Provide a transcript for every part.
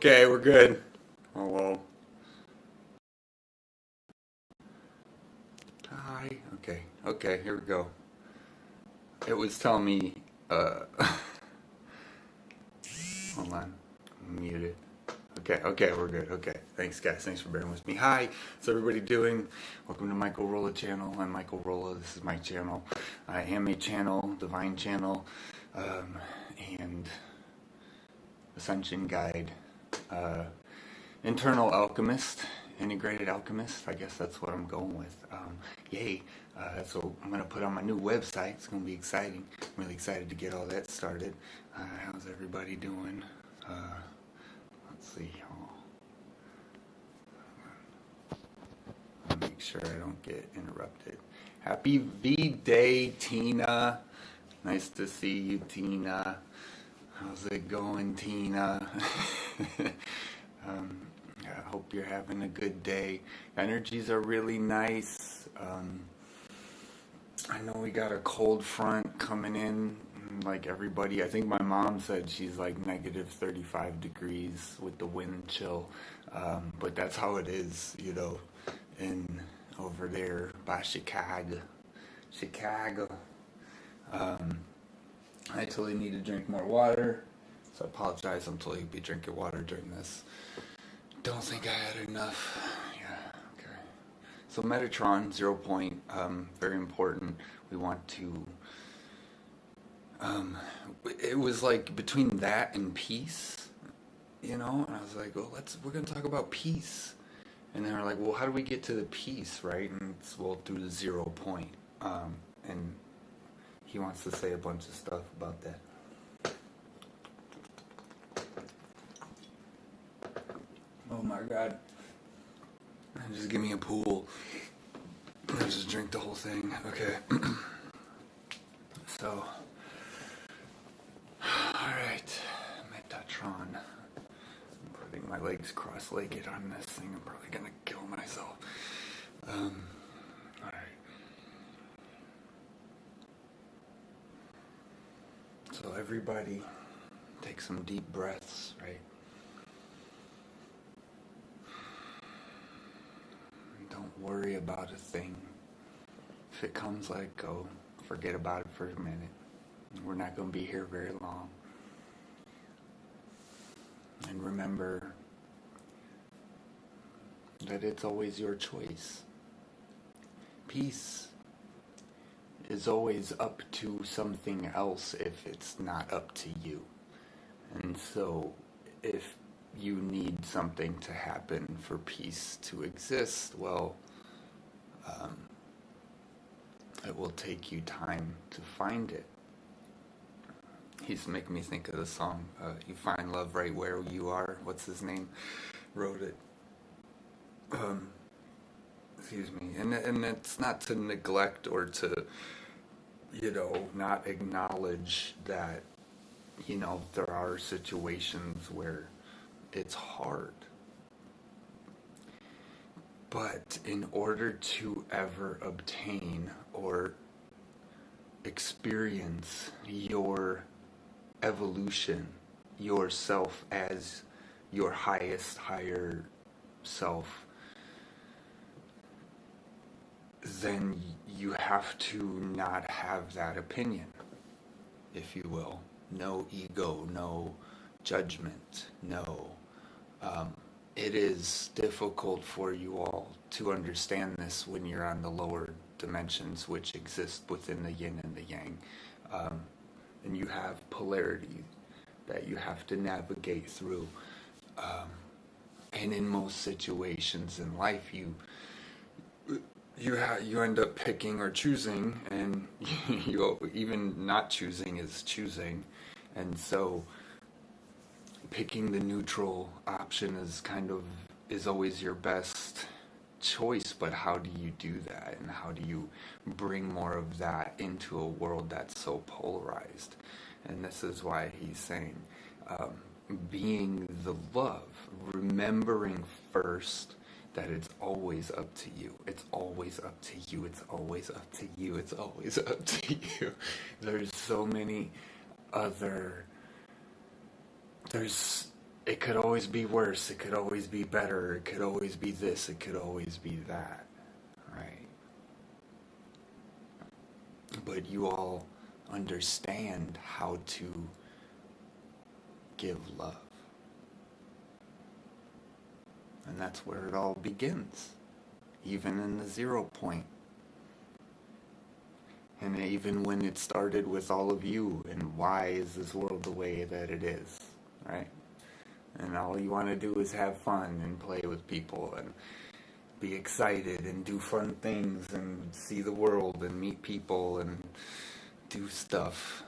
Okay, we're good. Oh, well. Hi. Okay, here we go. It was telling me, hold on, mute it. Okay, we're good. Okay, thanks guys. Thanks for bearing with me. Hi, how's everybody doing? Welcome to Michael Rolla channel. I'm Michael Rolla. This is my channel. I am a channel, divine channel, and ascension guide, internal alchemist, integrated alchemist. I guess that's what I'm going with. Yay. So I'm going to put on my new website. It's going to be exciting. I'm really excited to get all that started. How's everybody doing? Let's see. I'll make sure I don't get interrupted. Happy V-Day, Tina. Nice to see you, Tina. How's it going, Tina? I hope you're having a good day. Energies are really nice. I know we got a cold front coming in, like everybody. I think my mom said she's like negative 35 degrees with the wind chill. But that's how it is, in over there by Chicago. I totally need to drink more water, so I apologize. I'm totally be drinking water during this. Don't think I had enough. Yeah, okay. So Metatron, 0 point, very important. We want to, it was like between that and peace, and I was like, well, we're going to talk about peace. And then we're like, well, how do we get to the peace, right? And it's, through the 0 point. And he wants to say a bunch of stuff about that. Oh my God. Just give me a pool. Let's just drink the whole thing. Okay. So, alright. Metatron. I'm putting my legs cross-legged on this thing. I'm probably gonna kill myself. Alright. So everybody, take some deep breaths, right? Don't worry about a thing. If it comes, let it go. Forget about it for a minute. We're not going to be here very long. And remember that it's always your choice. Peace is always up to something else if it's not up to you. And so if you need something to happen for peace to exist, well, it will take you time to find it. He's making me think of the song, You Find Love Right Where You Are. What's his name? Wrote it. Excuse me. And it's not to neglect or to, not acknowledge that, there are situations where it's hard. But in order to ever obtain or experience your evolution, yourself as your higher self, then you have to not have that opinion, if you will. No ego, no judgment, no. It is difficult for you all to understand this when you're on the lower dimensions which exist within the yin and the yang. And you have polarity that you have to navigate through. And in most situations in life, you end up picking or choosing, and even not choosing is choosing. And so picking the neutral option is always your best choice, but how do you do that, and how do you bring more of that into a world that's so polarized? And this is why he's saying, being the love, remembering first that it's always up to you. It's always up to you. It's always up to you. It's always up to you. There's so many other it could always be worse, it could always be better, it could always be this, it could always be that, right? But you all understand how to give love. And that's where it all begins, even in the 0 point. And even when it started with all of you, and why is this world the way that it is, right? And all you want to do is have fun and play with people and be excited and do fun things and see the world and meet people and do stuff.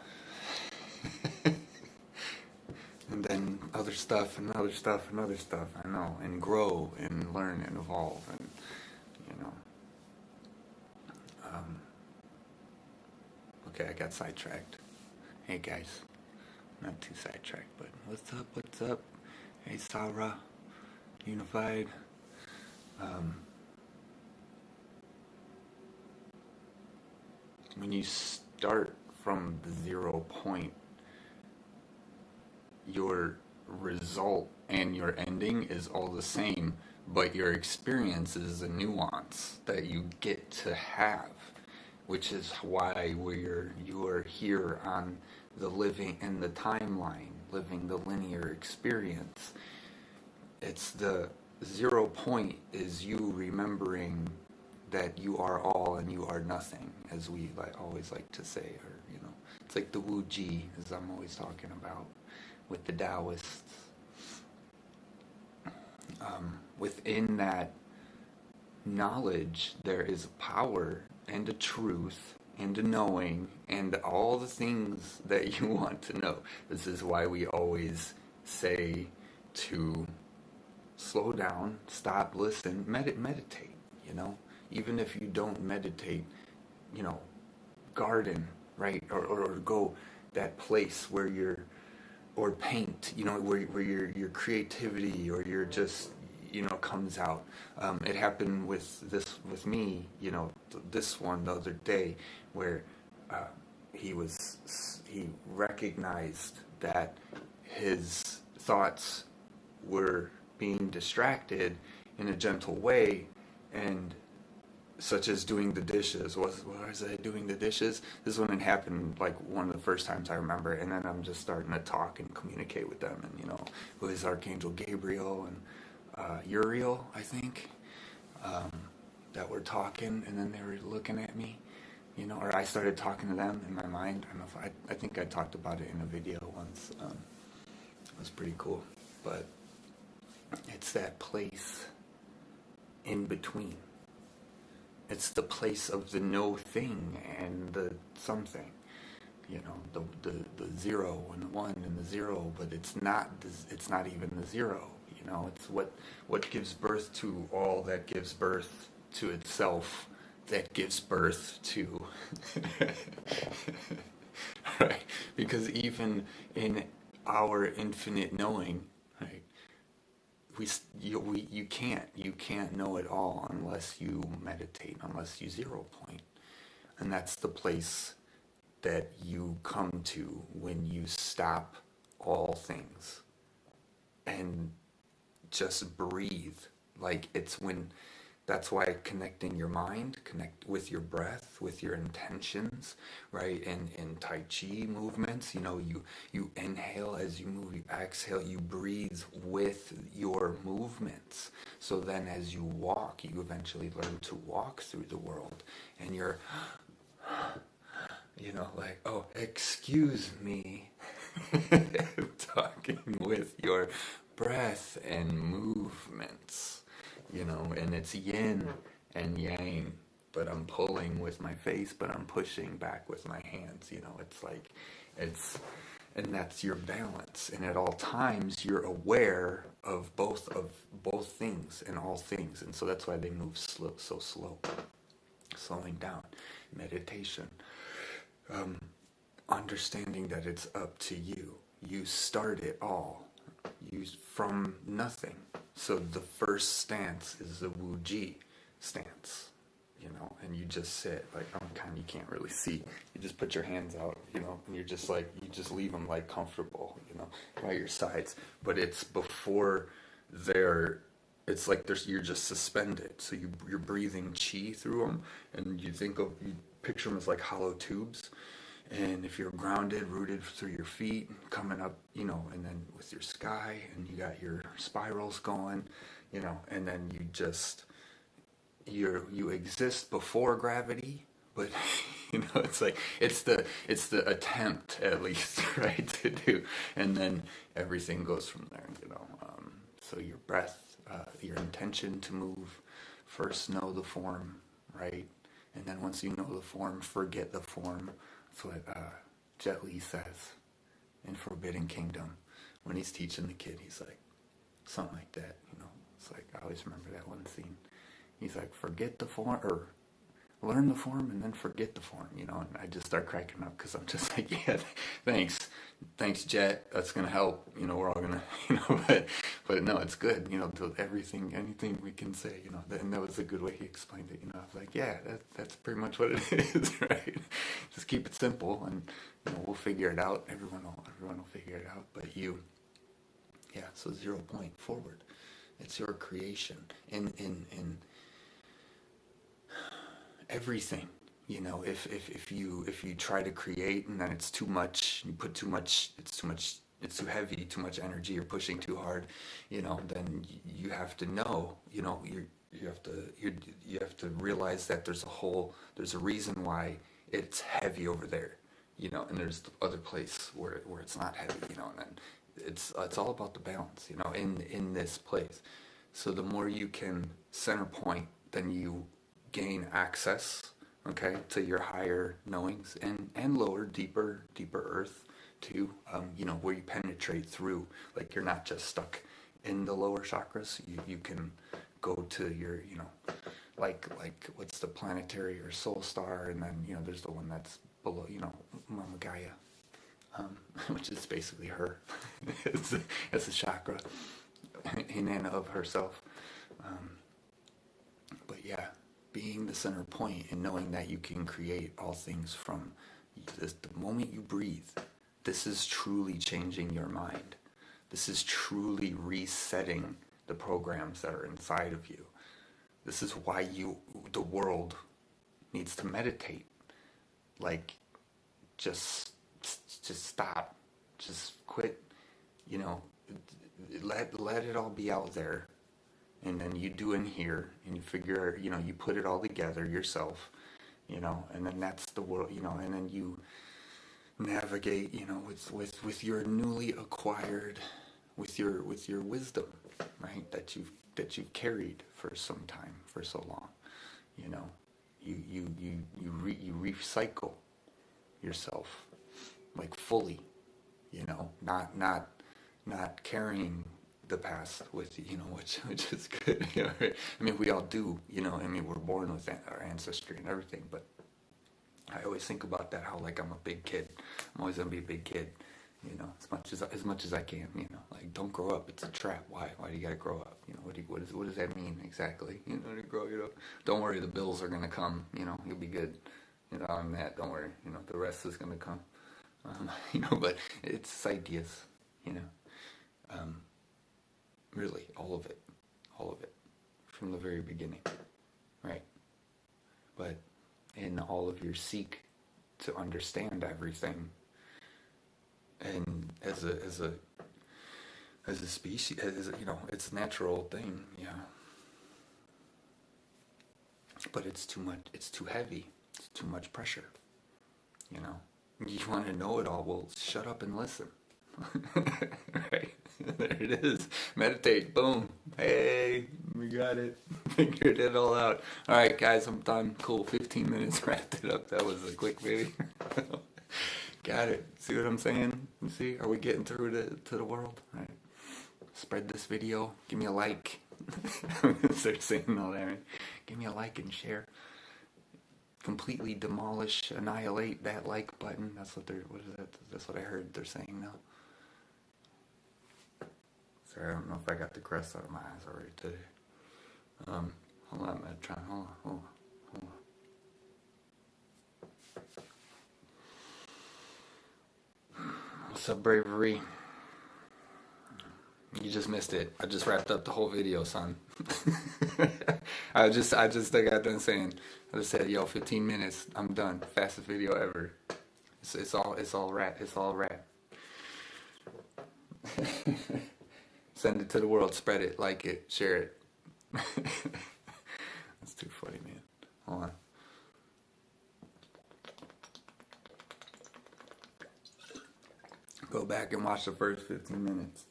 And then other stuff and other stuff and other stuff, I know, and grow and learn and evolve and, you know. Okay, I got sidetracked. Hey guys, not too sidetracked, but what's up, what's up? Hey Sarah, Unified. When you start from the 0 point, your result and your ending is all the same, but your experience is a nuance that you get to have, which is why you are here on the living in the timeline, living the linear experience. It's the 0 point is you remembering that you are all and you are nothing, as we always like to say, or it's like the Wu Ji, as I'm always talking about with the Taoists. Within that knowledge, there is a power and a truth and a knowing and all the things that you want to know. This is why we always say to slow down, stop, listen, meditate, Even if you don't meditate, garden, right? Or go that place where or paint, where your creativity or your just, comes out. It happened with me, this one the other day, where he recognized that his thoughts were being distracted in a gentle way, and such as doing the dishes. Was I doing the dishes? This one had happened like one of the first times I remember, and then I'm just starting to talk and communicate with them, and it was Archangel Gabriel and Uriel, I think, that were talking, and then they were looking at me, or I started talking to them in my mind. I don't know if I think I talked about it in a video once. It was pretty cool, but it's that place in between. It's the place of the no thing and the something, the 0 and the 1 and the 0, but it's not even the 0, it's what gives birth to all that gives birth to itself, that gives birth to, right? Because even in our infinite knowing, right, you can't know it all unless you meditate, unless you 0 point. And that's the place that you come to when you stop all things and just breathe. That's why connecting your mind, connect with your breath, with your intentions, right? And in Tai Chi movements, you inhale as you move, you exhale, you breathe with your movements. So then as you walk, you eventually learn to walk through the world. And you're, oh, excuse me, talking with your breath and movements. And it's yin and yang, but I'm pulling with my face, but I'm pushing back with my hands. And that's your balance. And at all times, you're aware of both things and all things. And so that's why they move so slow, slowing down, meditation, understanding that it's up to you. You start it all. From nothing. So the first stance is the Wu Ji stance. you know, and you just sit, like, you can't really see. You just put your hands out, you know, and you're just like, you just leave them like comfortable, you know, by your sides. But it's before it's like you're just suspended. So you're breathing chi through them, and you picture them as like hollow tubes. And if you're grounded, rooted through your feet, coming up, you know, and then with your sky, and you got your spirals going, you know, and then you exist before gravity, but you know, it's like it's the attempt, at least, right, to do, and then everything goes from there, you know. So your breath, your intention to move, first know the form, right, and then once you know the form, forget the form. That's what Jet Li says in Forbidden Kingdom when he's teaching the kid. He's like, something like that, you know. It's like, I always remember that one scene. He's like, forget the form, or learn the form and then forget the form, you know. And I just start cracking up because I'm just like, yeah, thanks, Jet. That's gonna help, you know. We're all gonna, you know. But no, it's good, you know. Anything we can say, you know. And that was a good way he explained it, you know. I was like, yeah, that's pretty much what it is, right? Just keep it simple, and you know, we'll figure it out. Everyone will figure it out. But yeah. So 0 point forward. It's your creation in everything, you know. If you try to create and then it's too much, you put too much, it's too heavy, too much energy, you're pushing too hard, you know, then you have to know, you know, you have to realize that there's a reason why it's heavy over there, you know, and there's the other place where it's not heavy, you know, and then it's all about the balance, you know, in this place. So the more you can center point, then you gain access, okay, to your higher knowings and lower, deeper earth too, you know, where you penetrate through, like you're not just stuck in the lower chakras. You can go to your, you know, like what's the planetary or soul star, and then, you know, there's the one that's below, you know, Mama Gaia, which is basically her. it's a chakra in and of herself. But yeah, being the center point and knowing that you can create all things from the moment you breathe, this is truly changing your mind. This is truly resetting the programs that are inside of you. This is why the world needs to meditate. Like, just stop. Just quit, you know, let it all be out there. And then you do in here, and you figure, you know, you put it all together yourself, you know, and then that's the world, you know, and then you navigate, you know, with your newly acquired, with your wisdom, right, that you've carried for some time, for so long, you know, you recycle yourself, like, fully, you know, not carrying the past with you, you know, which is good, you know, right? I mean, we all do, you know. I mean, we're born with our ancestry and everything, but I always think about that, how, like, I'm a big kid. I'm always gonna be a big kid, you know, as much as I can, you know. Like, don't grow up. It's a trap. Why do you gotta grow up? You know, what does that mean exactly? You know, to grow, you know. Don't worry, the bills are gonna come. You know, you'll be good. You know, on that, don't worry. You know, the rest is gonna come. You know, but it's ideas, you know. Really, all of it, from the very beginning, right? But in all of your seek to understand everything, and as a species, you know, it's a natural thing, yeah. But it's too much. It's too heavy. It's too much pressure. You know, you want to know it all. Well, shut up and listen. Right. There it is. Meditate. Boom. Hey, we got it. Figured it all out. All right, guys, I'm done. Cool. 15 minutes. Wrapped it up. That was a quick video. Got it. See what I'm saying? You see? Are we getting through to the world? All right. Spread this video. Give me a like. I'm gonna start saying all that. Right? Give me a like and share. Completely demolish, annihilate that like button. That's what That's what I heard they're saying now. Sorry, I don't know if I got the crust out of my eyes already today. Hold on, Metatron. Hold on. What's up, Bravery? You just missed it. I just wrapped up the whole video, son. I just got done saying. I just said, yo, 15 minutes. I'm done. Fastest video ever. It's all rap. It's all rap. Send it to the world. Spread it. Like it. Share it. That's too funny, man. Hold on. Go back and watch the first 15 minutes.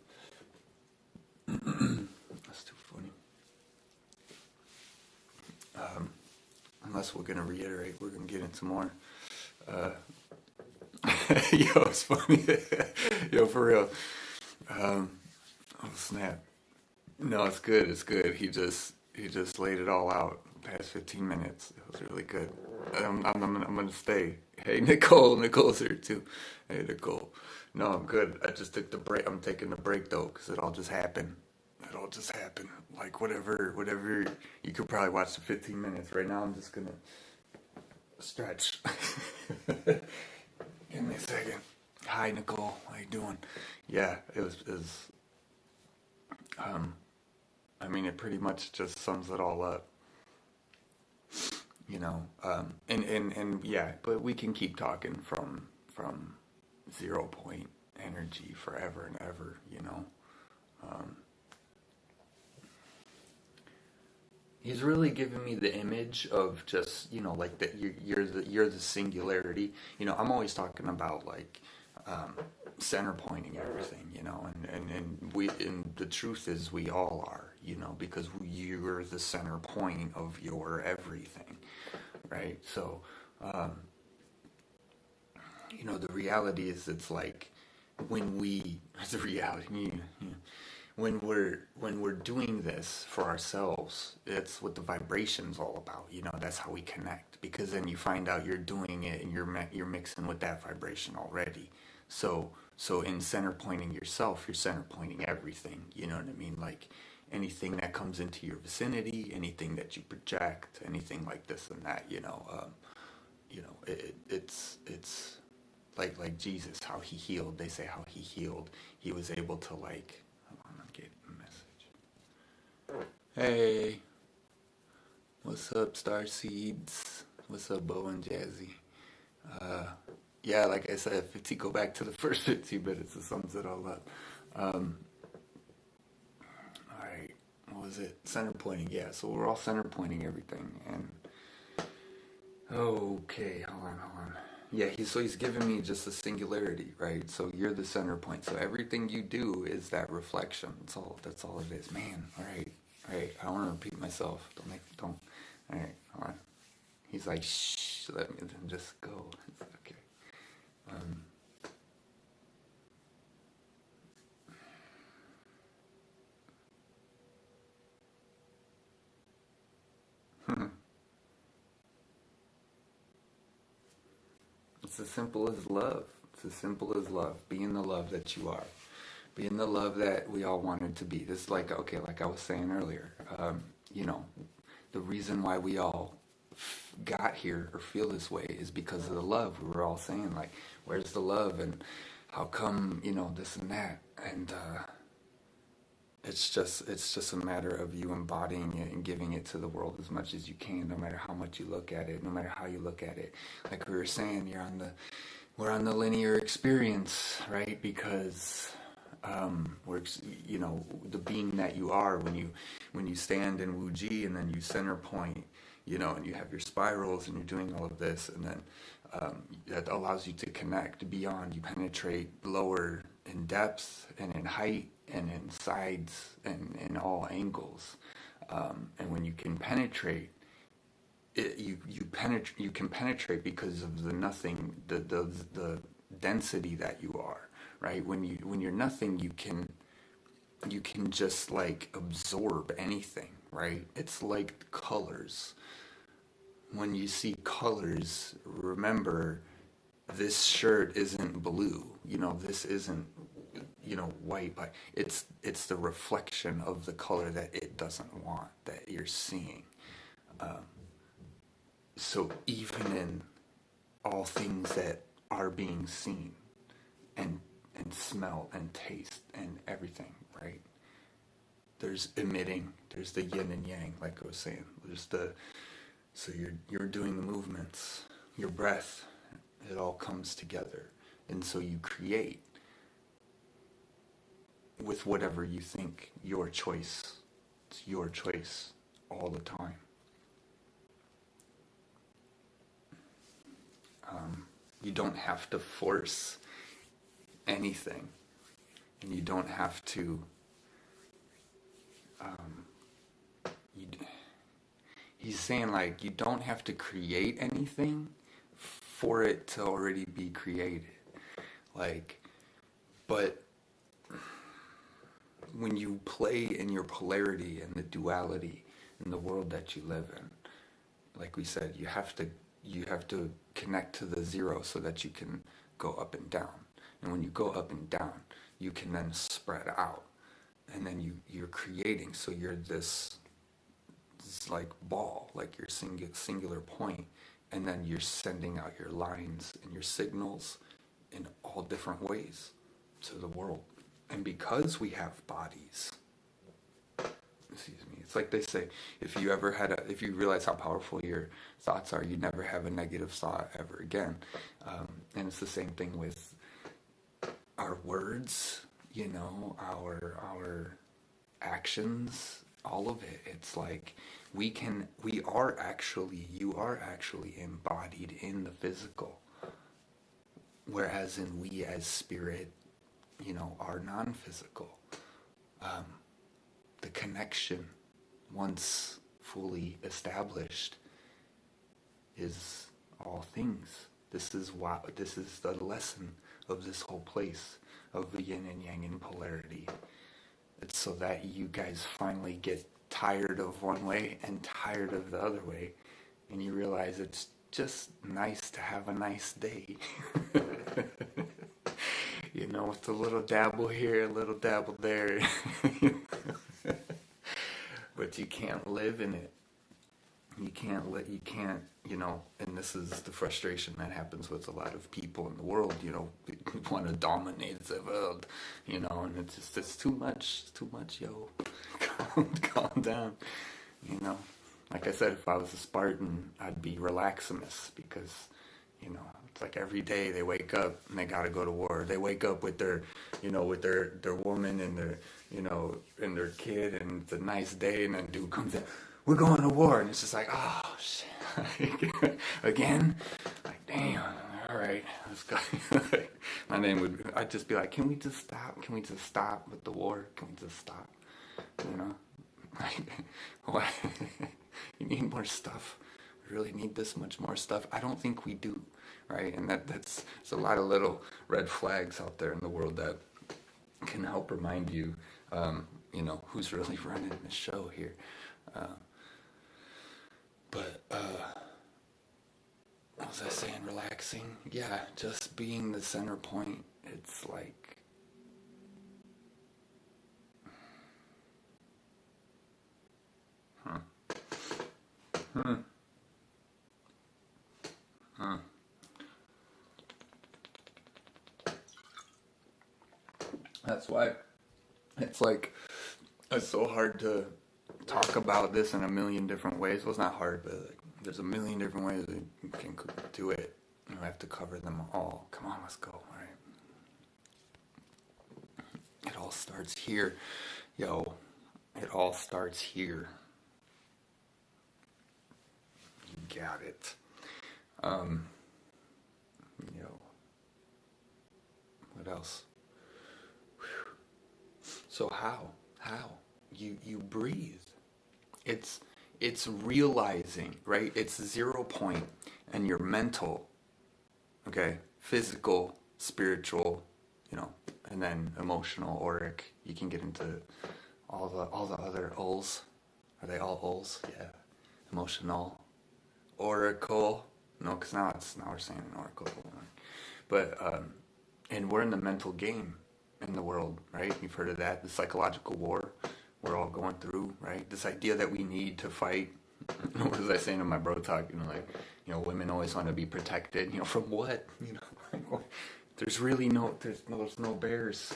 That's too funny. Unless we're gonna reiterate, we're gonna get into more. Uh, Yo, it's funny. Yo, for real. Oh snap! No, it's good. It's good. He just laid it all out. Past 15 minutes. It was really good. I'm gonna stay. Hey, Nicole. Nicole's here too. Hey, Nicole. No, I'm good. I just took the break. I'm taking the break though, because it all just happened. It all just happened. Like whatever. You could probably watch the 15 minutes. Right now, I'm just gonna stretch. Give me a second. Hi, Nicole. How you doing? Yeah, it was. Um, I mean, it pretty much just sums it all up. And yeah, but we can keep talking from 0 point energy forever and ever. um, he's really giving me the image of just like that you're the singularity. I'm always talking about like um, center pointing everything. And the truth is we all are. Because you're the center point of your everything, right? So, um, the reality is it's like when we, the reality, when we're doing this for ourselves, it's what the vibration's all about. That's how we connect. Because then you find out you're doing it and you're mixing with that vibration already. So in center pointing yourself, you're center pointing everything. You know what I mean? Like anything that comes into your vicinity, anything that you project, anything like this and that. It's like Jesus, how he healed. They say how he healed. He was able to like. Hold on, I'm getting a message. Hey, what's up, Star Seeds? What's up, Bo and Jazzy? Uh, yeah, like I said, go back to the first 15 minutes, it sums it all up. Um, all right, what was it? Center pointing. Yeah, so we're all center pointing everything, and okay, hold on. Yeah, he's giving me just a singularity, right? So you're the center point. So everything you do is that reflection. That's all it is. Man, all right. I don't want to repeat myself. Don't. All right, hold on. He's like, shh, let me just go. It's okay. It's as simple as love. It's as simple as love. Being the love that you are. Being the love that we all wanted to be. This is like, okay, like I was saying earlier, the reason why we all got here or feel this way is because of the love. We were all saying like, where's the love and how come, this and that. And it's just a matter of you embodying it and giving it to the world as much as you can, no matter how much you look at it, no matter how you look at it. Like we were saying, we're on the linear experience, right? Because we're the being that you are when you stand in Wuji and then you center point, and you have your spirals and you're doing all of this, and then that allows you to connect beyond. You penetrate lower in depth and in height and in sides and in all angles. And when you can penetrate, you can penetrate because of the nothing, the density that you are, right? When you're nothing, you can just like absorb anything, right? It's like colors. When you see colors, remember this shirt isn't blue, this isn't white, but it's the reflection of the color that it doesn't want, that you're seeing. So even in all things that are being seen and smell and taste and everything, right? There's emitting, there's the yin and yang, like I was saying. So you're doing the movements, your breath, it all comes together. And so you create with whatever you think, your choice. It's your choice all the time. You don't have to force anything, and you don't have to. He's saying, like, you don't have to create anything for it to already be created. Like, but when you play in your polarity and the duality in the world that you live in, like we said, you have to connect to the zero so that you can go up and down. And when you go up and down, you can then spread out. And then you're creating. So you're this like ball, like your singular point. And then you're sending out your lines and your signals in all different ways to the world. And because we have bodies, excuse me, it's like they say, if you realize how powerful your thoughts are, you never have a negative thought ever again. And it's the same thing with our words, our actions, all of it. It's like you are actually embodied in the physical, whereas we as spirit, are non-physical. The connection, once fully established, is all things. This is the lesson of this whole place of the yin and yang in polarity. It's so that you guys finally get tired of one way and tired of the other way, and you realize it's just nice to have a nice day. With a little dabble here, a little dabble there. But you can't live in it. You can't, and this is the frustration that happens with a lot of people in the world, want to dominate the world, and it's too much, yo. Calm down, Like I said, if I was a Spartan, I'd be Relaximus, because, it's like every day they wake up and they gotta go to war. They wake up with their, with their woman and their, and their kid, and it's a nice day, and then dude comes in, we're going to war, and it's just like, oh shit, again, like damn, all right, let's go. I'd just be like, can we just stop with the war? Can we just stop? Like, what? You need more stuff. We really need this much more stuff. I don't think we do, right? And that's a lot of little red flags out there in the world that can help remind you, who's really running the show here. But what was I saying? Relaxing? Yeah, just being the center point. It's like, That's why it's so hard to talk about this in a million different ways. Well, it's not hard, but there's a million different ways that you can do it. You have to cover them all. Come on, let's go. All right. It all starts here. Yo, it all starts here. You got it. What else? Whew. So how you breathe? It's realizing, right? It's 0 point, and your mental, okay, physical, spiritual, and then emotional, auric. You can get into all the other O's. Are they all O's? Yeah. Emotional, oracle. No, because now we're saying an oracle. But and we're in the mental game in the world, right? You've heard of that, the psychological war we're all going through, right? This idea that we need to fight What was I saying to my bro talk? Like, women always want to be protected. From what? Like, there's no bears.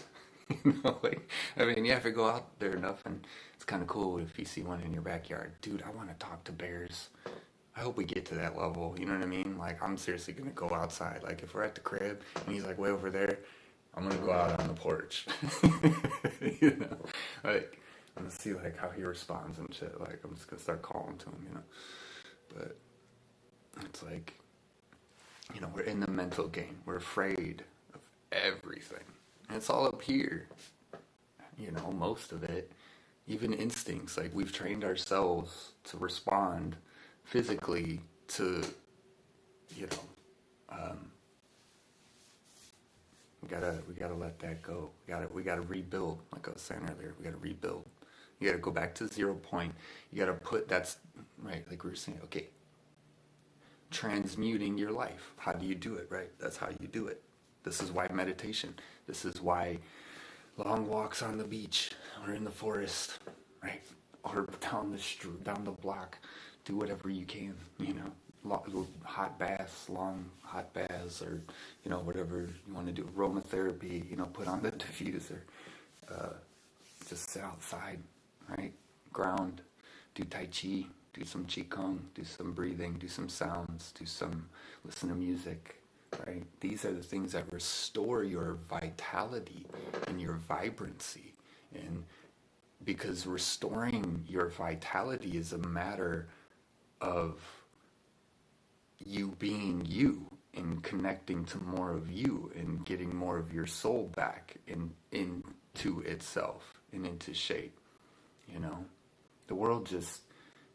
Like, I mean, yeah, if you go out there enough, and it's kind of cool if you see one in your backyard. Dude, I want to talk to bears. I hope we get to that level. You know what I mean? Like, I'm seriously gonna go outside. Like, if we're at the crib and he's like way over there, I'm gonna go out on the porch. Like, I'm gonna see like how he responds and shit. Like, I'm just gonna start calling to him. But it's like, we're in the mental game. We're afraid of everything. And it's all up here. Most of it. Even instincts. Like, we've trained ourselves to respond physically to, we gotta let that go. We gotta rebuild. Like I was saying earlier, we gotta rebuild. You gotta go back to 0 point. You gotta that's right, like we were saying, okay. Transmuting your life. How do you do it, right? That's how you do it. This is why meditation. This is why long walks on the beach or in the forest, right? Or down the block. Do whatever you can, hot baths, long hot baths, or, whatever you want to do. Aromatherapy, put on the diffuser. Just sit outside, right? Ground, do Tai Chi, do some Qigong, do some breathing, do some sounds, listen to music, right? These are the things that restore your vitality and your vibrancy. And because restoring your vitality is a matter of you being you and connecting to more of you and getting more of your soul back into itself and into shape. The world just,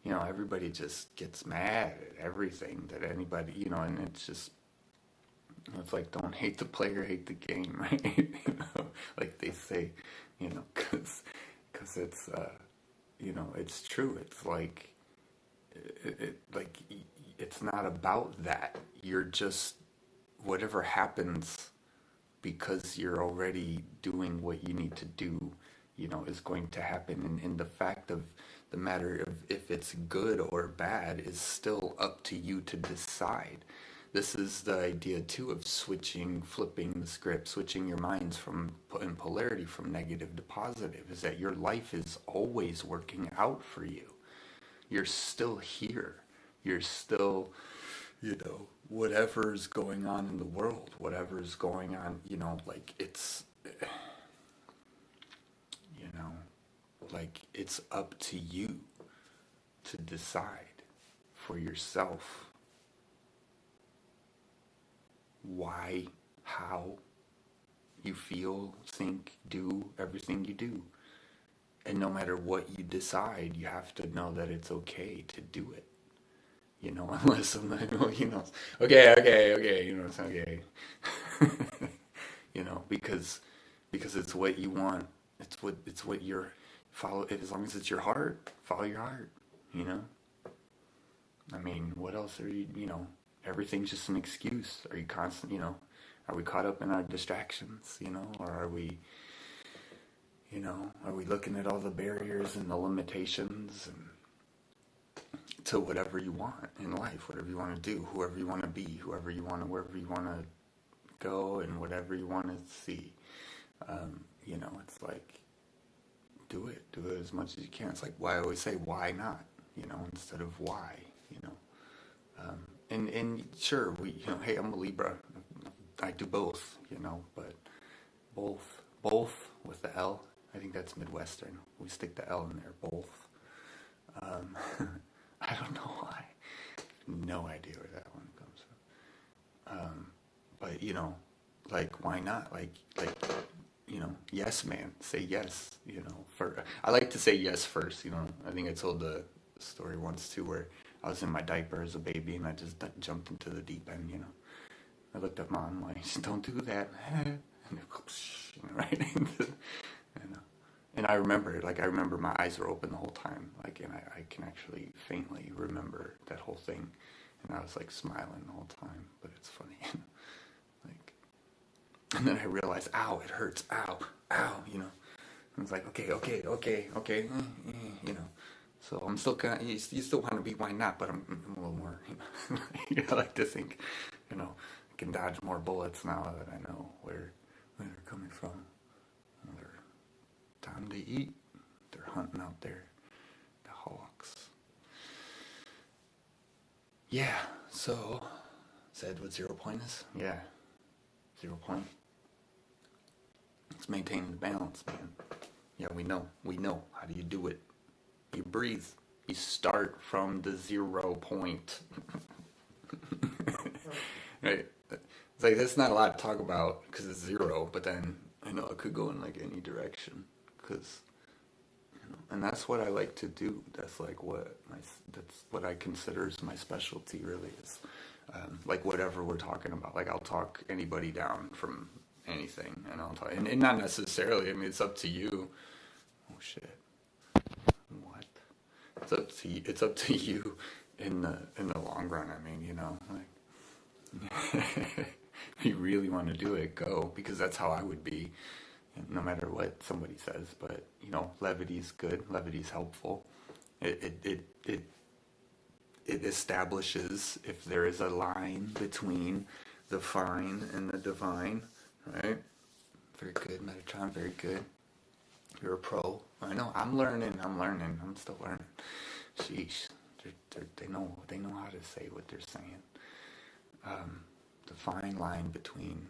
everybody just gets mad at everything that anybody, and it's just, it's like, don't hate the player, hate the game, right? Like they say, because it's, it's true. It's like, it's not about that. You're just, whatever happens because you're already doing what you need to do, is going to happen. And the fact of the matter of if it's good or bad is still up to you to decide. This is the idea too of flipping the script, switching your minds from in polarity from negative to positive, is that your life is always working out for you. You're still here. You're still, whatever's going on in the world, whatever's going on, like it's, like it's up to you to decide for yourself why, how you feel, think, do everything you do. And no matter what you decide, you have to know that it's okay to do it. Unless I'm like, okay, it's okay. Because it's what you want. It's what you're follow. As long as it's your heart, follow your heart. I mean, what else are you? Everything's just an excuse. Are you constant? Are we caught up in our distractions? Or are we? Are we looking at all the barriers and the limitations and to whatever you want in life, whatever you want to do, whoever you want to be, wherever you want to go, and whatever you want to see. It's like, do it as much as you can. It's like why I always say, why not? Instead of why. And sure, hey, I'm a Libra. I do both, but both with the L. I think that's Midwestern. We stick the L in there, both. I don't know why. No idea where that one comes from. But, like, why not? Like, yes, man. Say yes, I like to say yes first, I think I told the story once, too, where I was in my diaper as a baby and I just jumped into the deep end, I looked at Mom like, don't do that. And right into, and I remember, my eyes were open the whole time, and I can actually faintly remember that whole thing, and I was smiling the whole time, but it's funny, and then I realized, ow, it hurts, ow, I was like, okay, So I'm still kind of, you still want to be, why not? But I'm a little more, I like to think, I can dodge more bullets now that I know where they're coming from. They're time to eat. They're hunting out there, the hawks. Yeah, so, said what 0 point is? Yeah, 0 point. It's maintaining the balance, man. Yeah, we know. How do you do it? You breathe. You start from the 0 point. Right? It's like, that's not a lot to talk about because it's 0, but then I know it could go in like any direction because, and that's what I like to do. That's like that's what I consider is my specialty, really, is like whatever we're talking about. Like, I'll talk anybody down from anything, and I'll talk, and not necessarily, I mean, it's up to you. Oh shit. What? It's up to you in the long run. I mean, like, if you really want to do it, go, because that's how I would be, no matter what somebody says. But levity's good. Levity's helpful. It establishes if there is a line between the fine and the divine, right? Very good, Metatron. Very good. You're a pro. I know. I'm learning. I'm still learning. Sheesh. They know how to say what they're saying. The fine line between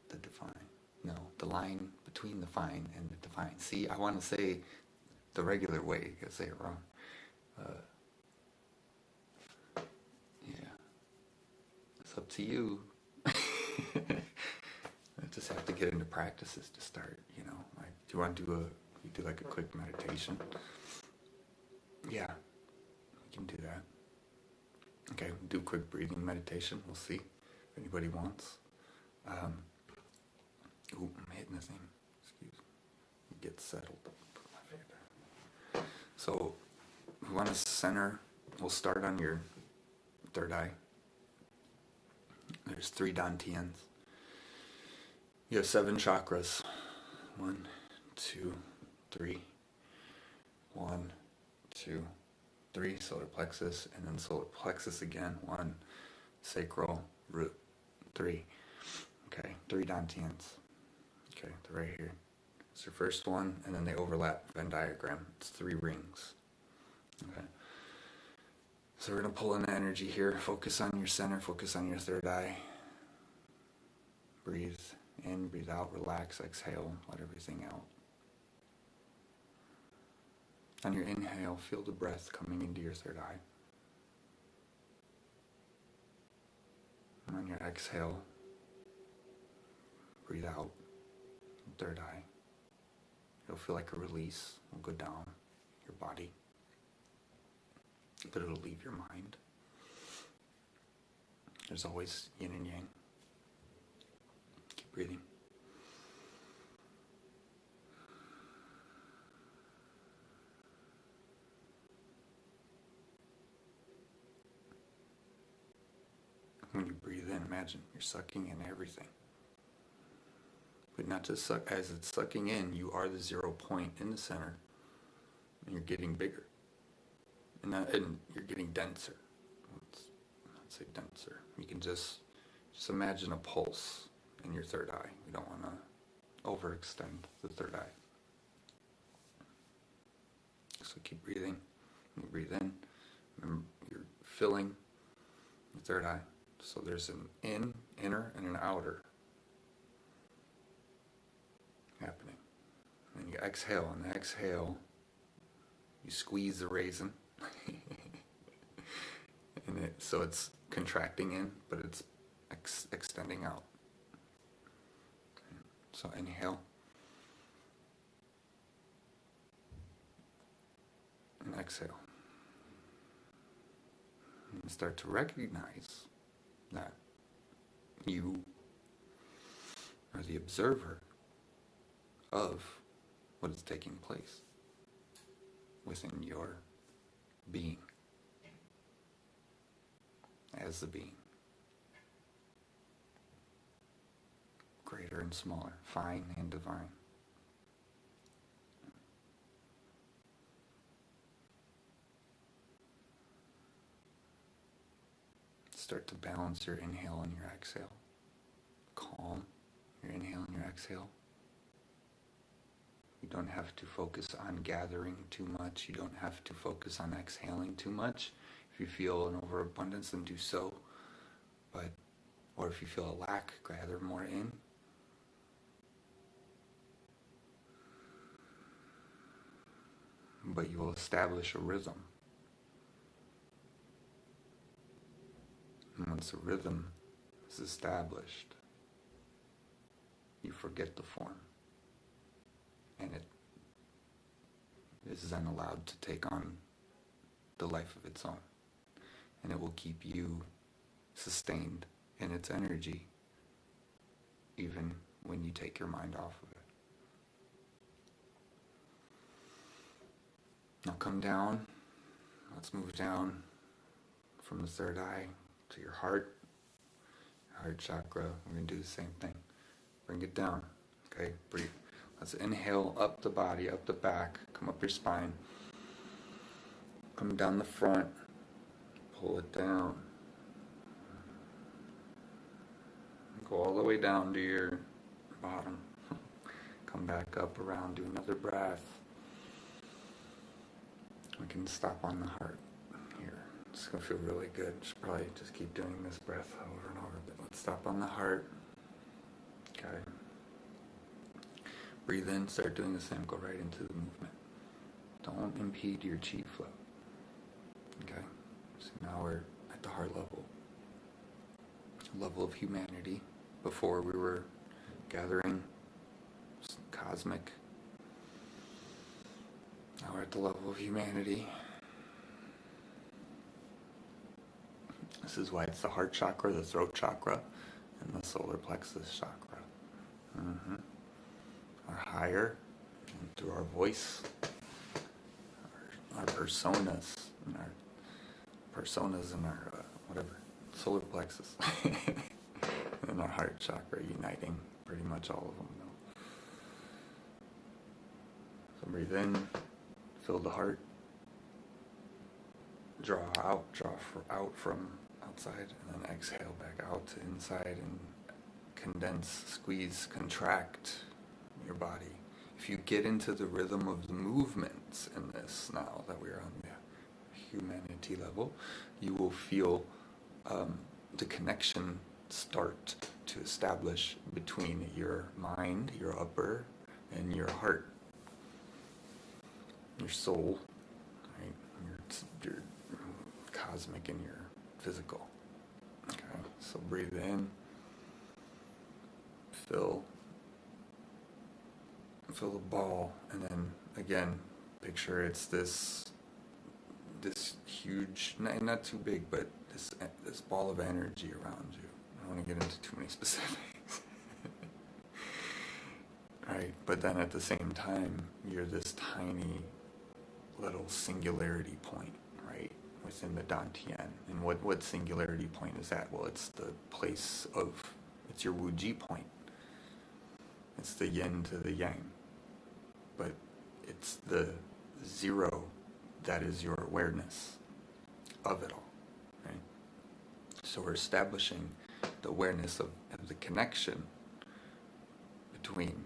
the divine. No, the line between the fine and the divine. See, I want to say the regular way. I say it wrong. Yeah. It's up to you. I just have to get into practices to start, Like, do you want to do like a quick meditation? Yeah, we can do that. Okay, we'll do a quick breathing meditation. We'll see if anybody wants. I'm hitting this thing. Excuse me. Get settled. So, we want to center. We'll start on your third eye. There's 3 dantians. You have 7 chakras. 1, 2, 3. 1, 2, 3. Solar plexus, and then solar plexus again. 1, sacral, root. 3. Okay, 3 dantians. Okay, they're right here. It's your first one, and then they overlap. Venn diagram. It's 3 rings. Okay. So we're gonna pull in the energy here. Focus on your center. Focus on your third eye. Breathe in, breathe out, relax, exhale, let everything out. On your inhale, feel the breath coming into your third eye. And on your exhale, breathe out, third eye. It'll feel like a release. It'll go down your body, but it'll leave your mind. There's always yin and yang. Keep breathing. When you breathe in, imagine you're sucking in everything. But not just suck, as it's sucking in, you are the 0 point in the center, and you're getting bigger. And you're getting denser. Let's say denser. You can just imagine a pulse in your third eye. You don't want to overextend the third eye. So keep breathing. You breathe in. Remember, you're filling the third eye. So there's an inner, and an outer happening. And then you exhale. On the exhale, you squeeze the raisin. And so it's contracting in, but it's extending out. So inhale. And exhale. And start to recognize that you are the observer of what is taking place within your being, as the being, greater and smaller, fine and divine. start to balance your inhale and your exhale. Calm your inhale and your exhale. You don't have to focus on gathering too much. You don't have to focus on exhaling too much. If you feel an overabundance, then do so. Or if you feel a lack, gather more in. But you will establish a rhythm. And once a rhythm is established, you forget the form. And it is then allowed to take on the life of its own. And it will keep you sustained in its energy, even when you take your mind off of it. Now come down. Let's move down from the third eye to your heart chakra. We're going to do the same thing. Bring it down. Okay, breathe. Let's inhale up the body, up the back, come up your spine. Come down the front. Pull it down. Go all the way down to your bottom. Come back up around, do another breath. We can stop on the heart here. It's going to feel really good. Should probably just keep doing this breath over and over. But let's stop on the heart. Okay. Breathe in, start doing the same. Go right into the movement. Don't impede your chi flow. Okay. So now we're at the heart level. Level of humanity. Before we were gathering cosmic. Now we're at the level of humanity. This is why it's the heart chakra, the throat chakra, and the solar plexus chakra. Our higher, through our voice, our personas, and our whatever, solar plexus, and our heart chakra uniting pretty much all of them. So breathe in, fill the heart, draw out from outside, and then exhale back out to inside and condense, squeeze, contract your body. If you get into the rhythm of the movements in this now that we're on the humanity level, you will feel the connection start to establish between your mind, your upper, and your heart, your soul, right? Your cosmic and your physical. Okay, so breathe in, fill the ball, and then again, picture it's this huge, not too big, but this ball of energy around you. I don't want to get into too many specifics. Right, but then at the same time, you're this tiny little singularity point, right, within the Dantian. And what singularity point is that? Well, it's the place it's your Wuji point. It's the yin to the yang. But it's the zero that is your awareness of it all, right? So we're establishing the awareness of the connection between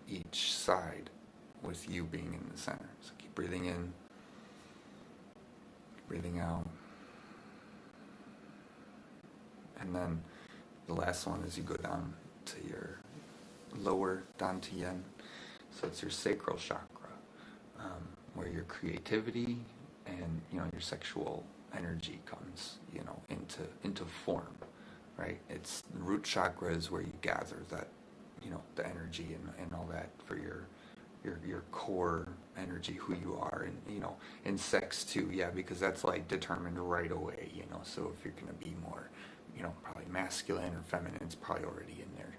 each side with you being in the center. So keep breathing in, breathing out. And then the last one is you go down to your lower Dantian. So it's your sacral chakra, where your creativity and your sexual energy comes, into form, right? It's the root chakra is where you gather that, the energy and all that for your core energy, who you are, and and sex too, yeah, because that's like determined right away, So if you're gonna be more, probably masculine or feminine, it's probably already in there,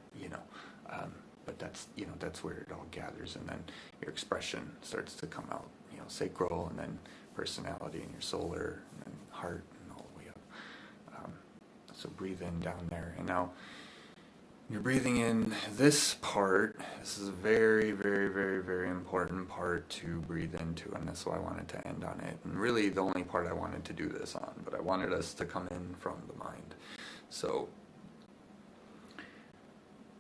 But that's where it all gathers, and then your expression starts to come out, sacral, and then personality, and your solar, and then heart, and all the way up. So breathe in down there, and now You're breathing in this part. This is a very, very, very, very important part to breathe into, and that's why I wanted to end on it. And really the only part I wanted to do this on, but I wanted us to come in from the mind. So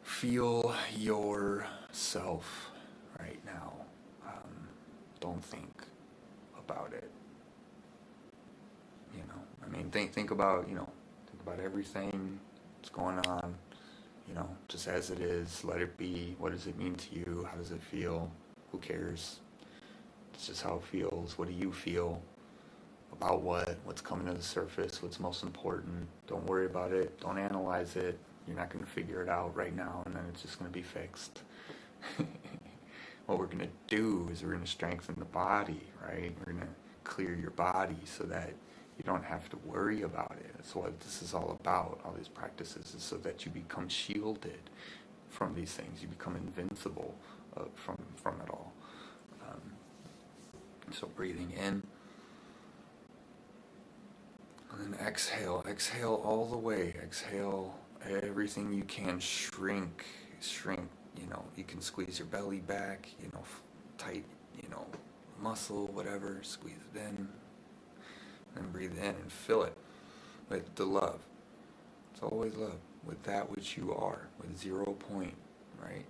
feel yourself right now. Don't think about it. You know, I mean, think about, think about everything that's going on. Just as it is, let it be. What does it mean to you? How does it feel? Who cares? It's just how it feels. What do you feel about what? What's coming to the surface? What's most important? Don't worry about it. Don't analyze it. You're not going to figure it out right now, and then it's just going to be fixed. What we're going to do is we're going to strengthen the body, right? We're going to clear your body so that you don't have to worry about it. That's what this is all about. All these practices is so that you become shielded from these things. You become invincible from it all. So breathing in, and then exhale. Exhale all the way. Exhale everything you can. Shrink. You can squeeze your belly back. Tight. Muscle, whatever. Squeeze it in. And breathe in and fill it with the love. It's always love, with that which you are, with 0 point, right?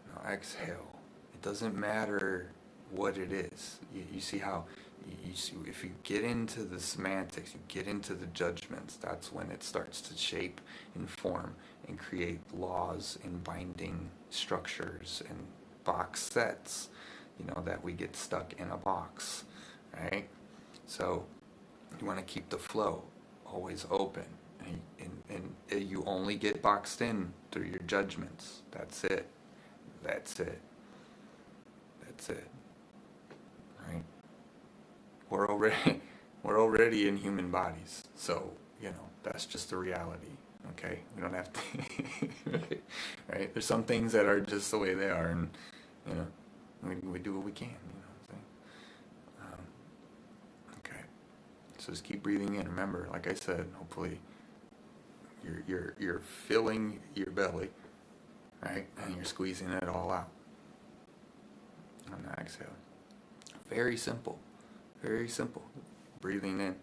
Now exhale. It doesn't matter what it is. You see how, if you get into the semantics, you get into the judgments, that's when it starts to shape and form and create laws and binding structures and box sets, that we get stuck in a box, right? So you want to keep the flow always open, and you only get boxed in through your judgments. That's it. Right? We're already in human bodies, so that's just the reality. Okay, we don't have to. Right? There's some things that are just the way they are, and we do what we can. So just keep breathing in. Remember, like I said, hopefully you're filling your belly, right? And you're squeezing it all out on the exhale. Very simple. Very simple. Breathing in.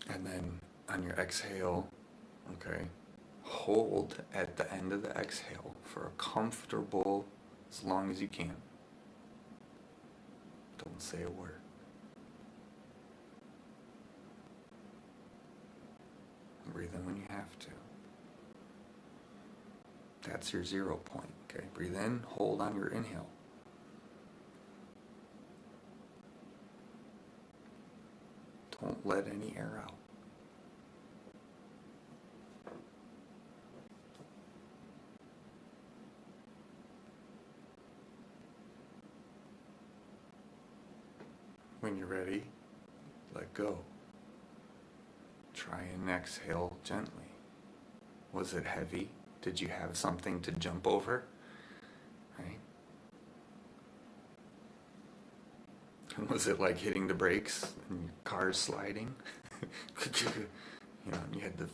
And then on your exhale, okay, hold at the end of the exhale for a comfortable, as long as you can. Don't say a word. Breathe in when you have to. That's your 0 point. Okay, breathe in, hold on your inhale. Don't let any air out. When you're ready, let go. Try and exhale gently. Was it heavy? Did you have something to jump over? Right? And was it like hitting the brakes and your car's sliding? And you had the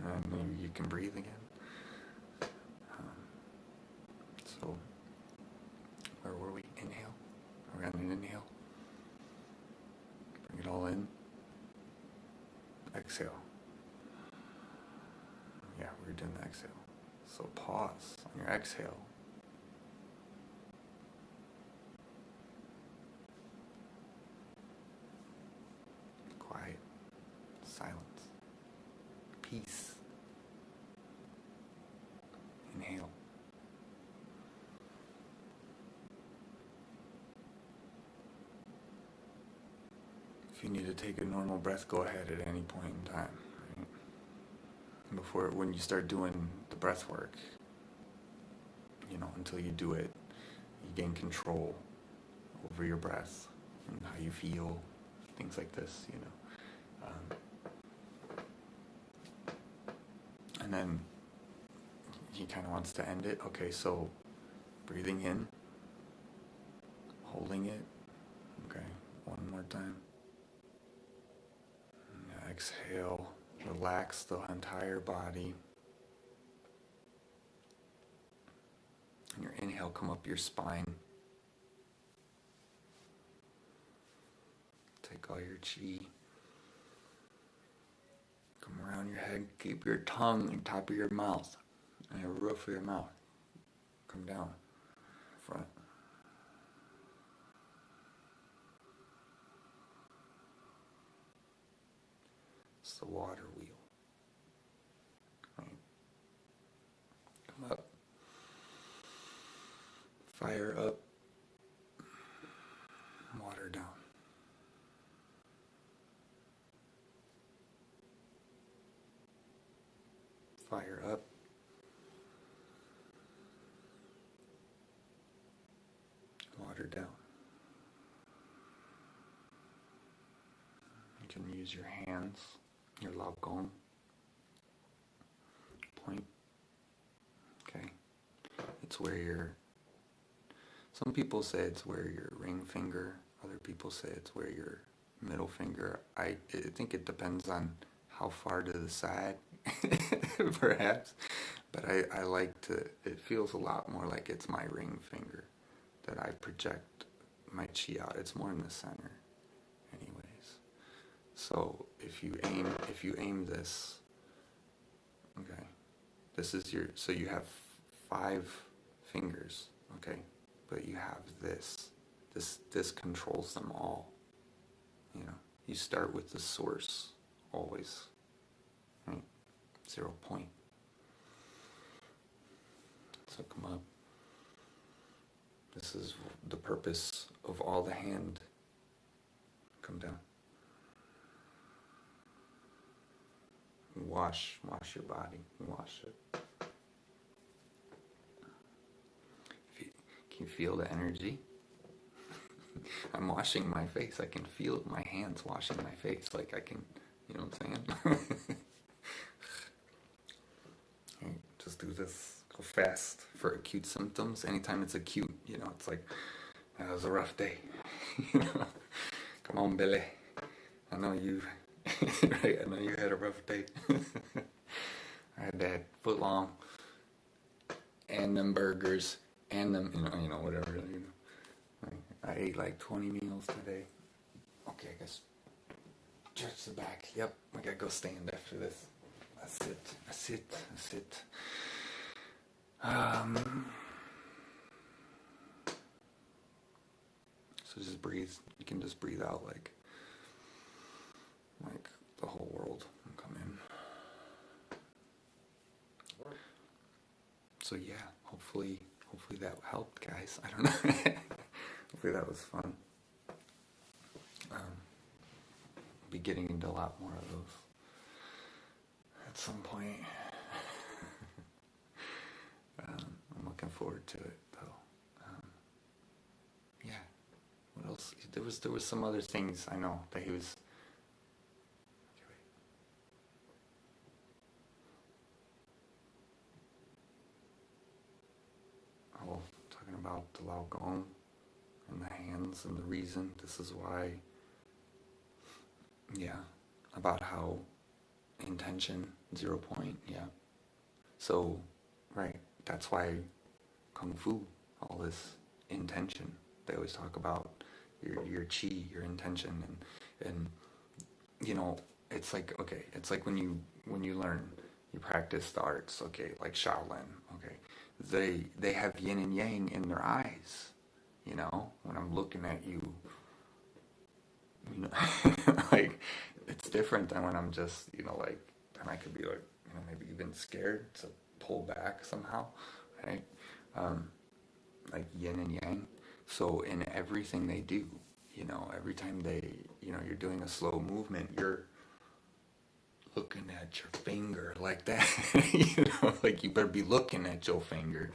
and you can breathe again. So where were we? Inhale. We're on an inhale. Bring it all in. Exhale. Yeah, we're doing the exhale. So pause on your exhale. Quiet. Silence. Peace. Inhale. If you need to take a normal breath, go ahead at any point in time. Right? When you start doing the breath work, until you do it, you gain control over your breath and how you feel, things like this, and then he kind of wants to end it. Okay, so breathing in, holding it. Okay, one more time. Exhale, relax the entire body. And your inhale, come up your spine. Take all your chi. Come around your head. Keep your tongue on top of your mouth and the roof of your mouth. Come down. Front. It's the water wheel. Right. Come up. Fire up. Water down. Fire up. Water down. You can use your hands, your laogong. Point. Okay. It's where your, some people say it's where your ring finger, other people say it's where your middle finger. I think it depends on how far to the side, perhaps. But I like to, it feels a lot more like it's my ring finger that I project my chi out. It's more in the center anyways. So if you aim this, okay, this is your, so you have 5 fingers, okay, but you have this controls them all. You know, you start with the source always, right? 0 point. So come up. This is the purpose of all the hand. Come down. Wash your body. Wash it. Can you feel the energy? I'm washing my face. I can feel my hands washing my face. Like I can, you know what I'm saying? Right, just do this. Go fast for acute symptoms. Anytime it's acute, you know, it's like, that was a rough day. You know? Come on, Billy. I know you, right? I know you had a rough day. I had that foot long, and them burgers, and them, you know, whatever, you know. I ate like 20 meals today. Okay, I guess stretch the back. Yep, I gotta go stand after this. I sit. So just breathe. You can just breathe out like the whole world will come in. So yeah, hopefully that helped, guys. I don't know. Hopefully that was fun. Be getting into a lot more of those at some point. I'm looking forward to it, though. Yeah. What else? There was some other things I know that he was. Oh, talking about the Lao Gong and the hands and the reason. This is why. Yeah, about how intention 0 point. Yeah. So, right. That's why Kung Fu, all this intention. They always talk about your chi, your intention, and you know, it's like, okay, it's like when you learn, you practice the arts, okay, like Shaolin, okay, they have yin and yang in their eyes, you know, when I'm looking at you, you know, like, it's different than when I'm just, you know, like, and I could be like, you know, maybe even scared to pull back somehow, right? Like yin and yang. So in everything they do, you know, every time they, you know, you're doing a slow movement, you're looking at your finger like that, you know, like you better be looking at your finger,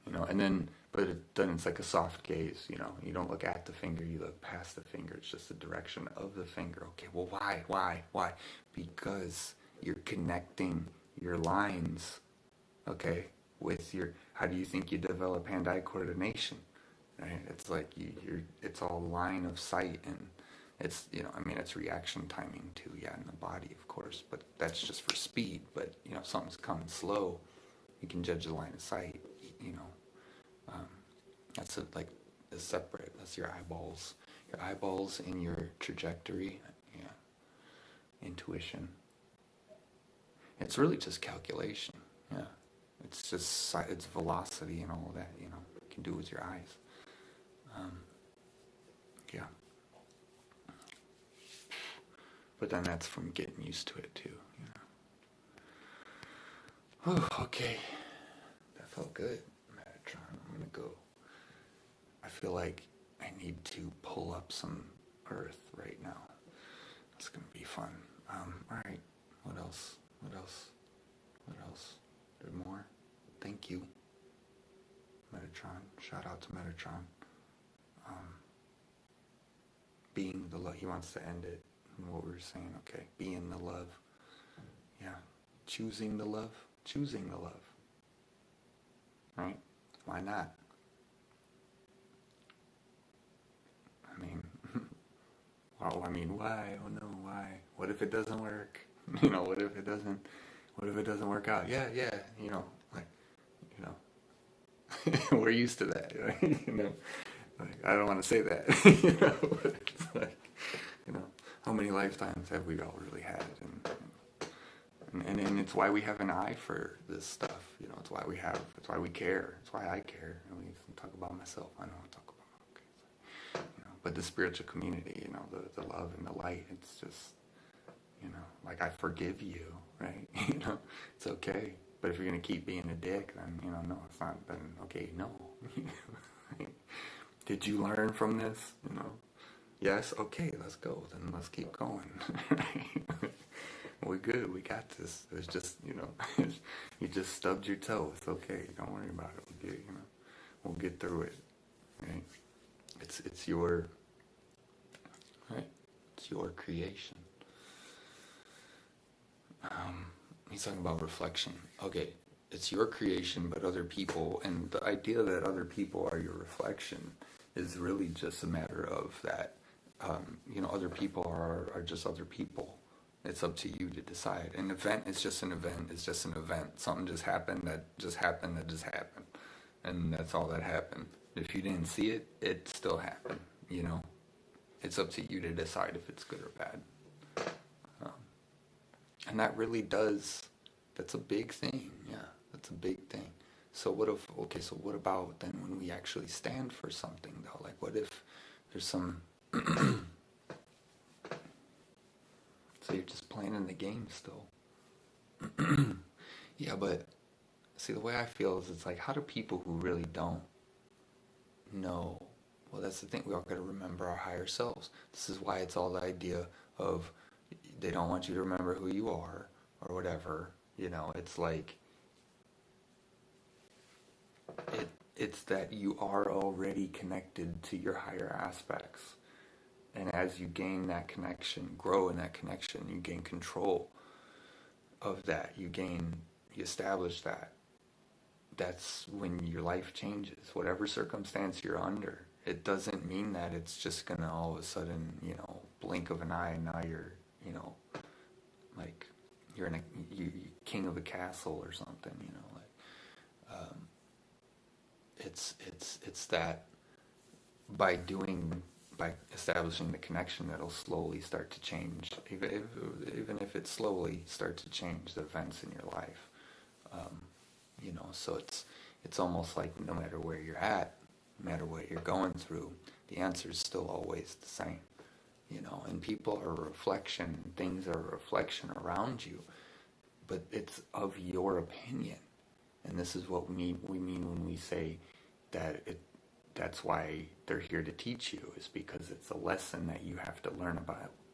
you know, and then, but then it's like a soft gaze, you know, you don't look at the finger, you look past the finger, it's just the direction of the finger. Okay, well, why? Because you're connecting your lines, okay, with your, how do you think you develop hand-eye coordination, right? It's like it's all line of sight, and it's, you know, I mean, it's reaction timing too, yeah, in the body, of course, but that's just for speed. But, you know, if something's coming slow, you can judge the line of sight, you know, That's is separate. That's your eyeballs. Your eyeballs and your trajectory. Yeah. Intuition. It's really just calculation. Yeah. It's just, it's velocity and all that, you can do with your eyes. Yeah. But then that's from getting used to it too, Oh, okay. That felt good, Metatron. I'm gonna go. I feel like I need to pull up some earth right now. It's gonna be fun. Alright. What else? What else? What else? There more? Thank you, Metatron. Shout out to Metatron. Being the love. He wants to end it. What we were saying. Okay. Being the love. Yeah. Choosing the love. Choosing the love. Right? Why not? I mean, well, why? Oh no, why? What if it doesn't work? What if it doesn't work out? Yeah, we're used to that, right? I don't want to say that, but it's like, how many lifetimes have we all really had? And it's why we have an eye for this stuff, it's why we care, it's why I care. At least I'm talking about myself, I know I talk about, but the spiritual community, the love and the light, it's just, like I forgive you, right? It's okay. But if you're going to keep being a dick, then, no, it's not, then, okay, no. Did you learn from this? Yes? Okay, let's go. Then let's keep going. We're good. We got this. It's just, you just stubbed your toe. It's okay. Don't worry about it. We'll get through it. Right? It's your, right? It's your creation. He's talking about reflection. Okay, it's your creation, but other people, and the idea that other people are your reflection is really just a matter of that, other people are just other people. It's up to you to decide. An event is just an event. It's just an event. Something just happened that just happened. And that's all that happened. If you didn't see it, it still happened, It's up to you to decide if it's good or bad. And that really that's a big thing. Yeah, that's a big thing. So what about then when we actually stand for something though? Like what if there's some, so you're just playing in the game still. Yeah, but see, the way I feel is it's like, how do people who really don't know? Well, that's the thing. We all got to remember our higher selves. This is why it's all the idea of they don't want you to remember who you are or whatever. It's like it's that you are already connected to your higher aspects. And as you gain that connection, grow in that connection, you gain control of that. You establish that. That's when your life changes. Whatever circumstance you're under, it doesn't mean that it's just going to all of a sudden, blink of an eye and now you're, like you're you king of a castle or something, it's that by establishing the connection that'll slowly start to change, even if it slowly starts to change the events in your life, so it's almost like no matter where you're at, no matter what you're going through, the answer is still always the same. And people are a reflection, and things are a reflection around you, but it's of your opinion. And this is what we mean when we say that that's why they're here to teach you, is because it's a lesson that you have to learn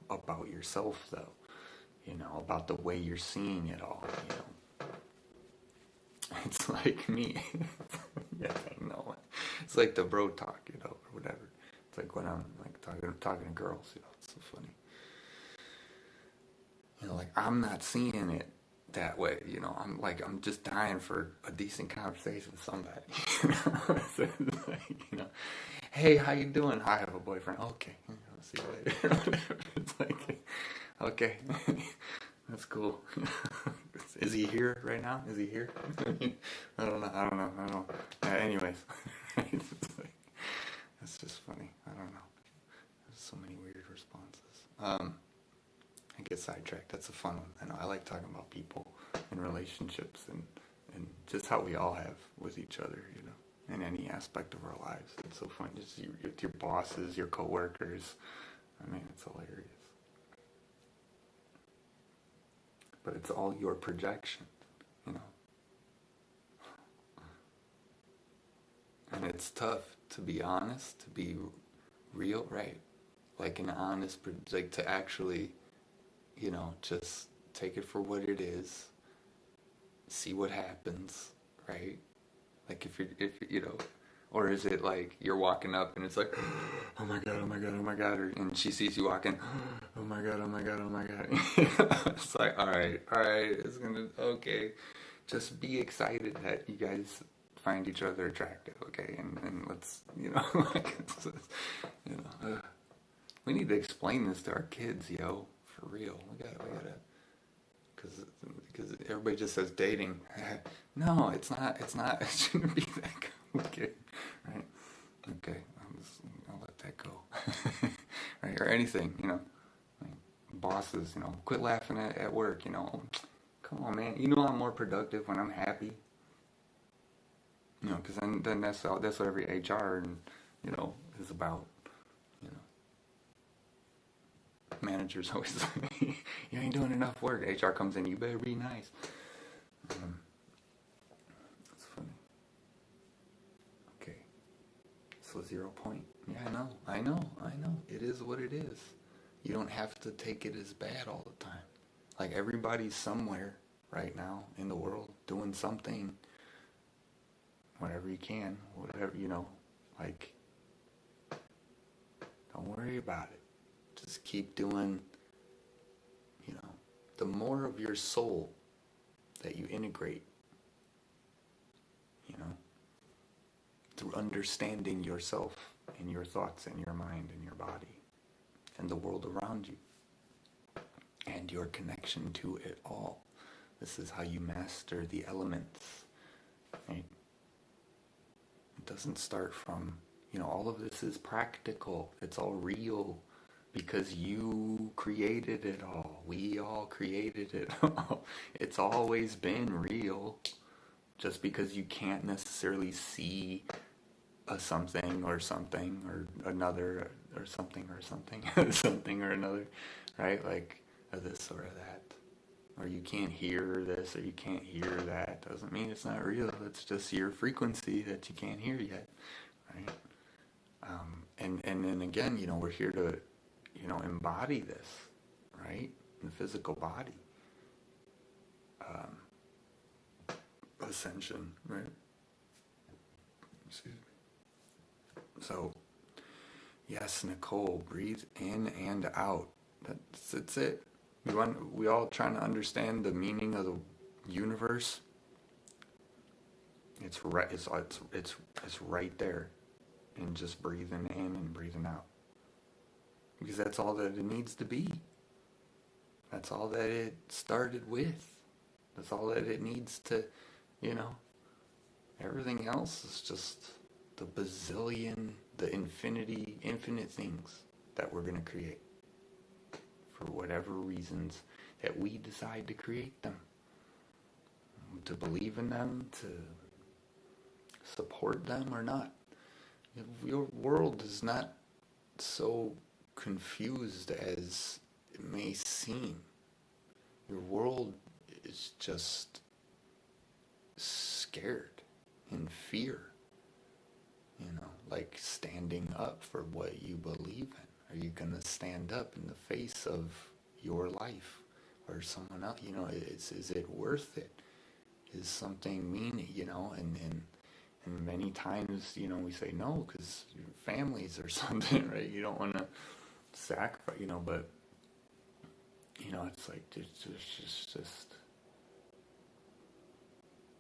about yourself, though, about the way you're seeing it all, It's like me. Yeah, I know. It's like the bro talk, or whatever. It's like when I'm like talking to girls, it's so funny. Like I'm not seeing it that way, I'm just dying for a decent conversation with somebody. So it's like, hey, how you doing? I have a boyfriend. Okay, I'll see you later. It's like, okay, that's cool. Is he here right now? Is he here? I don't know. Anyways. I get sidetracked. That's a fun one. I know. I like talking about people and relationships and just how we all have with each other, in any aspect of our lives. It's so fun. Just with your bosses, your coworkers. I mean, it's hilarious. But it's all your projection, And it's tough to be honest, to be real, right? Like an honest, like to actually, just take it for what it is, see what happens, right? Like or is it like you're walking up and it's like, oh my God, oh my God, oh my God, and she sees you walking, oh my God, oh my God, oh my God. It's like, all right, okay, just be excited that you guys find each other attractive, okay, and let's, we need to explain this to our kids, for real. We gotta, because everybody just says dating. No, it's not. It shouldn't be that complicated, right? Okay, I'll let that go, right? Or anything, like bosses, quit laughing at work, come on, man. I'm more productive when I'm happy, because then that's what every HR and is about. Managers always say, you ain't doing enough work. HR comes in, you better be nice. That's funny. Okay. So 0 point. Yeah, I know. It is what it is. You don't have to take it as bad all the time. Like everybody's somewhere right now in the world doing something, whatever you can, whatever, like, don't worry about it. Just keep doing, the more of your soul that you integrate, through understanding yourself and your thoughts and your mind and your body and the world around you and your connection to it all. This is how you master the elements, right? It doesn't start from, all of this is practical. It's all real. Because you created it all. We all created it all. It's always been real. Just because you can't necessarily see a something or another or something something or another, right? Like a this or a that. Or you can't hear this or you can't hear that. Doesn't mean it's not real. It's just your frequency that you can't hear yet, right? And then again, we're here to embody this, right? In the physical body. Ascension, right? Excuse me. So, yes, Nicole, breathe in and out. That's it. We all trying to understand the meaning of the universe. It's right. It's right there, and just breathing in and breathing out. Because that's all that it needs to be. That's all that it started with. That's all that it needs to, Everything else is just the infinite things that we're going to create. For whatever reasons that we decide to create them. To believe in them, to support them or not. Your world is not so confused as it may seem. Your world is just scared, in fear, like standing up for what you believe in. Are you going to stand up in the face of your life or someone else? Is it worth it? Is something mean, and many times, we say no because your families or something, right? You don't want to sacrifice, but, it's like, it's just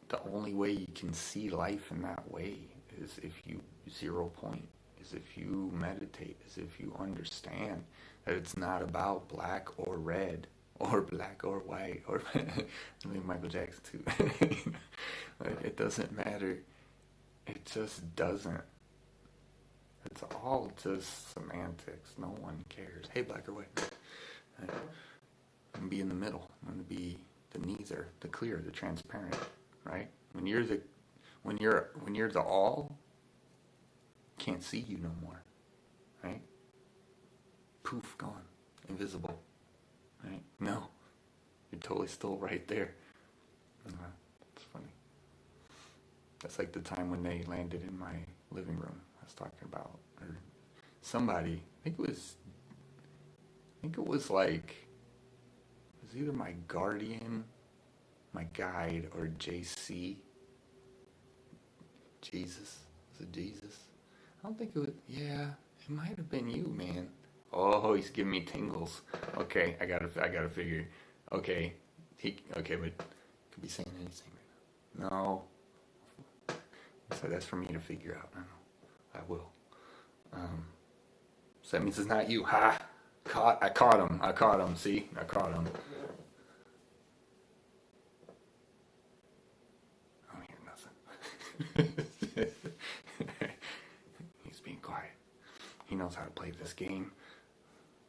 the only way you can see life in that way is if you 0 point, is if you meditate, is if you understand that it's not about black or red, or black or white, or I mean Michael Jackson too. It doesn't matter. It just doesn't. It's all just semantics. No one cares. Hey, black or white. I'm gonna be in the middle. I'm gonna be the neither, the clear, the transparent, right? When you're the all, can't see you no more, right? Poof, gone, invisible, right? No, you're totally still right there. It's funny. That's like the time when they landed in my living room. I was talking about, or somebody. I think it was like, it was either my guardian, my guide, or JC. Jesus. Was it Jesus? I don't think it was. Yeah, it might have been you, man. Oh, he's giving me tingles. Okay, I gotta figure. Okay, but could be saying anything right now. No. So that's for me to figure out. I will. So that means it's not you. Ha! I caught him. See? I caught him. I don't hear nothing. He's being quiet. He knows how to play this game.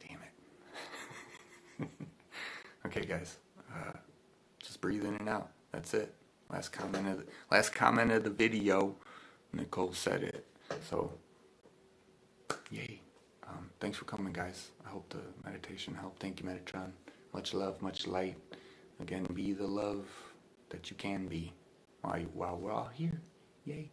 Damn it. Okay, guys. Just breathe in and out. That's it. Last comment of the video. Nicole said it. So, yay. Thanks for coming, guys. I hope the meditation helped. Thank you, Metatron. Much love, much light. Again, be the love that you can be while we're all here. Yay.